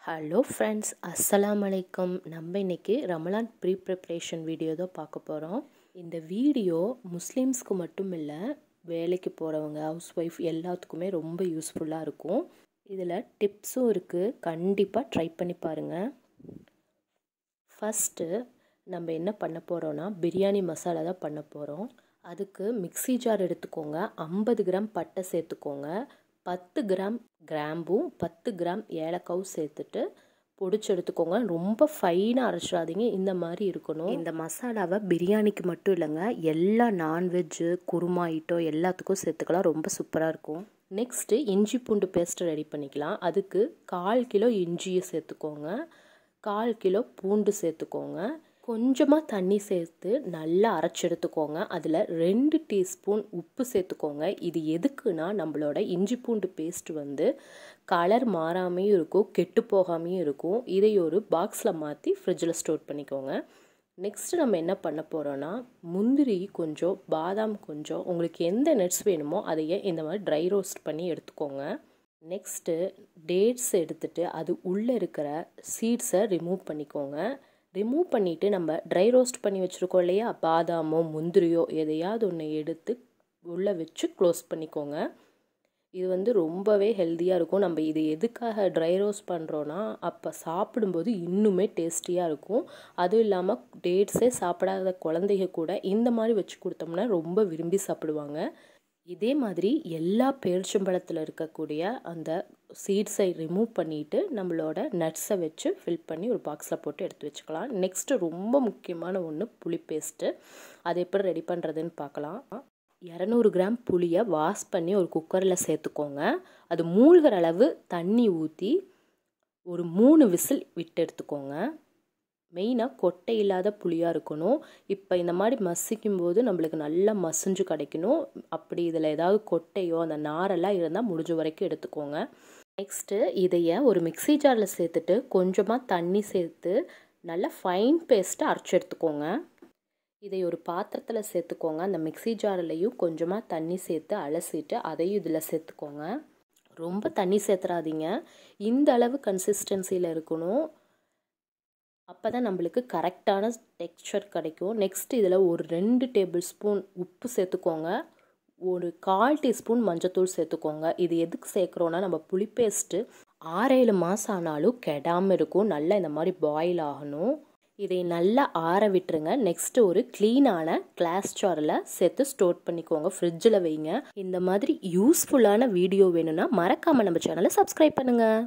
Hello friends, அஸ்ஸலாமு அலைக்கும். நம்ம இன்றைக்கி ரமலான் ப்ரீ ப்ரிப்ரேஷன் வீடியோ தான் பார்க்க போகிறோம். இந்த வீடியோ முஸ்லீம்ஸ்க்கு மட்டும் இல்லை, வேலைக்கு போகிறவங்க, ஹவுஸ் ஒய்ஃப் எல்லாத்துக்குமே ரொம்ப யூஸ்ஃபுல்லாக இருக்கும். இதில் டிப்ஸும் இருக்குது, கண்டிப்பாக ட்ரை பண்ணி பாருங்கள். ஃபஸ்ட்டு நம்ம என்ன பண்ண போகிறோன்னா, பிரியாணி மசாலா தான் பண்ண போகிறோம். அதுக்கு மிக்ஸி ஜார் எடுத்துக்கோங்க, 50 கிராம் பட்டை சேர்த்துக்கோங்க, 10 கிராம் கிராம்பும் 10 கிராம் ஏலக்காவும் சேர்த்துட்டு பொடிச்சு எடுத்துக்கோங்க. ரொம்ப ஃபைனாக அரைச்சிடாதீங்க, இந்த மாதிரி இருக்கணும். இந்த மசாலாவை பிரியாணிக்கு மட்டும் இல்லைங்க, எல்லா நான்வெஜ்ஜு குருமா ஐட்டம் எல்லாத்துக்கும் சேர்த்துக்கலாம், ரொம்ப சூப்பராக இருக்கும். நெக்ஸ்ட்டு இஞ்சி பூண்டு பேஸ்ட்டு ரெடி பண்ணிக்கலாம். அதுக்கு 1/4 கிலோ இஞ்சியை சேர்த்துக்கோங்க, 1/4 கிலோ பூண்டு சேர்த்துக்கோங்க, கொஞ்சமாக தண்ணி சேர்த்து நல்லா அரைச்சி எடுத்துக்கோங்க. அதில் 2 டீஸ்பூன் உப்பு சேர்த்துக்கோங்க. இது எதுக்குன்னா, நம்மளோட இஞ்சி பூண்டு பேஸ்ட்டு கலர் மாறாமையும் இருக்கும், கெட்டு போகாமையும் இருக்கும். இதை ஒரு பாக்ஸில் மாற்றி ஃப்ரிட்ஜில் ஸ்டோர் பண்ணிக்கோங்க. நெக்ஸ்ட்டு நம்ம என்ன பண்ண போகிறோன்னா, முந்திரி கொஞ்சம், பாதாம் கொஞ்சம், உங்களுக்கு எந்த நட்ஸ் வேணுமோ அதையே இந்த மாதிரி ட்ரை ரோஸ்ட் பண்ணி எடுத்துக்கோங்க. நெக்ஸ்ட்டு டேட்ஸ் எடுத்துகிட்டு அது உள்ளே இருக்கிற சீட்ஸை ரிமூவ் பண்ணிக்கோங்க. ரிமூவ் பண்ணிவிட்டு நம்ம ட்ரை ரோஸ்ட் பண்ணி வச்சுருக்கோம் இல்லையா, பாதாமோ முந்திரியோ எதையாவது ஒன்று எடுத்து உள்ளே வச்சு க்ளோஸ் பண்ணிக்கோங்க. இது ரொம்பவே ஹெல்த்தியாக இருக்கும். நம்ம இது எதுக்காக ட்ரை ரோஸ்ட் பண்ணுறோன்னா, அப்போ சாப்பிடும்போது இன்னுமே டேஸ்டியாக இருக்கும். அதுவும் இல்லாமல் டேட்ஸே சாப்பிடாத குழந்தைங்க கூட இந்த மாதிரி வச்சு கொடுத்தோம்னா ரொம்ப விரும்பி சாப்பிடுவாங்க. இதே மாதிரி எல்லா பேரிச்சம்பழத்தில் இருக்கக்கூடிய அந்த சீட்ஸை ரிமூவ் பண்ணிவிட்டு நம்மளோட நட்ஸை வச்சு ஃபில் பண்ணி ஒரு பாக்ஸில் போட்டு எடுத்து வச்சுக்கலாம். நெக்ஸ்ட்டு ரொம்ப முக்கியமான ஒன்று, புளி பேஸ்ட்டு. அது எப்படி ரெடி பண்ணுறதுன்னு பார்க்கலாம். 200 கிராம் புளியை வாஷ் பண்ணி ஒரு குக்கரில் சேர்த்துக்கோங்க. அது மூழ்கிற அளவு தண்ணி ஊற்றி ஒரு 3 விசில் விட்டு எடுத்துக்கோங்க. மெயினாக கொட்டை இல்லாத புளியாக இருக்கணும். இப்போ இந்த மாதிரி மசிக்கும்போது நம்மளுக்கு நல்லா மசிஞ்சு கிடைக்கணும். அப்படி இதில் ஏதாவது கொட்டையோ அந்த நாரெல்லாம் இருந்தால் முடிஞ்ச வரைக்கும் எடுத்துக்கோங்க. நெக்ஸ்ட்டு இதையை ஒரு மிக்ஸி ஜாரில் சேர்த்துட்டு கொஞ்சமாக தண்ணி சேர்த்து நல்லா ஃபைன் பேஸ்ட்டை அரைச்சி எடுத்துக்கோங்க. இதை ஒரு பாத்திரத்தில் சேர்த்துக்கோங்க. அந்த மிக்ஸி ஜாரிலையும் கொஞ்சமாக தண்ணி சேர்த்து அலசிட்டு அதையும் இதில் சேர்த்துக்கோங்க. ரொம்ப தண்ணி சேர்த்துறாதீங்க, இந்த அளவு கன்சிஸ்டன்சியில் இருக்கணும். அப்போ தான் நம்மளுக்கு கரெக்டான டெக்ஸ்சர் கிடைக்கும். நெக்ஸ்ட் இதில் ஒரு 2 டேபிள் ஸ்பூன் உப்பு சேர்த்துக்கோங்க, ஒரு 1/4 டீஸ்பூன் மஞ்சத்தூள் சேர்த்துக்கோங்க. இது எதுக்கு சேர்க்குறோன்னா, நம்ம புளி பேஸ்ட்டு 6-7 மாதம் ஆனாலும் கெடாமல் இருக்கும். நல்லா இந்த மாதிரி பாயில் ஆகணும். இதை நல்லா ஆற விட்டுருங்க. நெக்ஸ்ட்டு ஒரு க்ளீனான கிளாஸ் ஜாரில் சேர்த்து ஸ்டோர் பண்ணிக்கோங்க, ஃப்ரிட்ஜில் வைங்க. இந்த மாதிரி யூஸ்ஃபுல்லான வீடியோ வேணும்னா மறக்காமல் நம்ம சேனலை சப்ஸ்கிரைப் பண்ணுங்கள்.